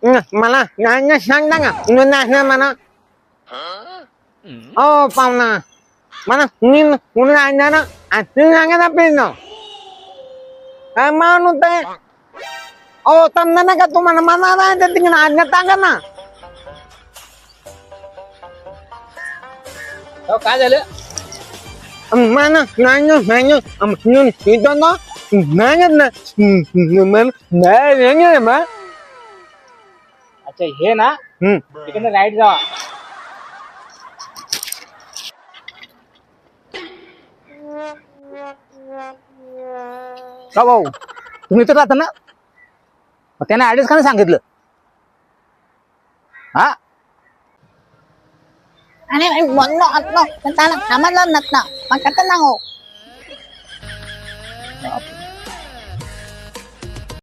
मला नाही सांगता का नाही म्हणा ओ पाहुणा मला मी पुन्हा ना तुम्ही सांगा पिनो काय माणूस आहे ओ तमना ना का तुम्हाला मना नाही तिकडे आज्ञा टाका ना काय झालं mana nanya nanya nyun itu no nanya na nanya ma अच्छा हे ना तिकडनं राईट जावा का भाऊ तुम्ही तर राहता ना मग त्याने ऍड्रेस का नाही सांगितलं हा Ano yung bono at no? Kanta lang, naman lang nat na. Magkata lang oh.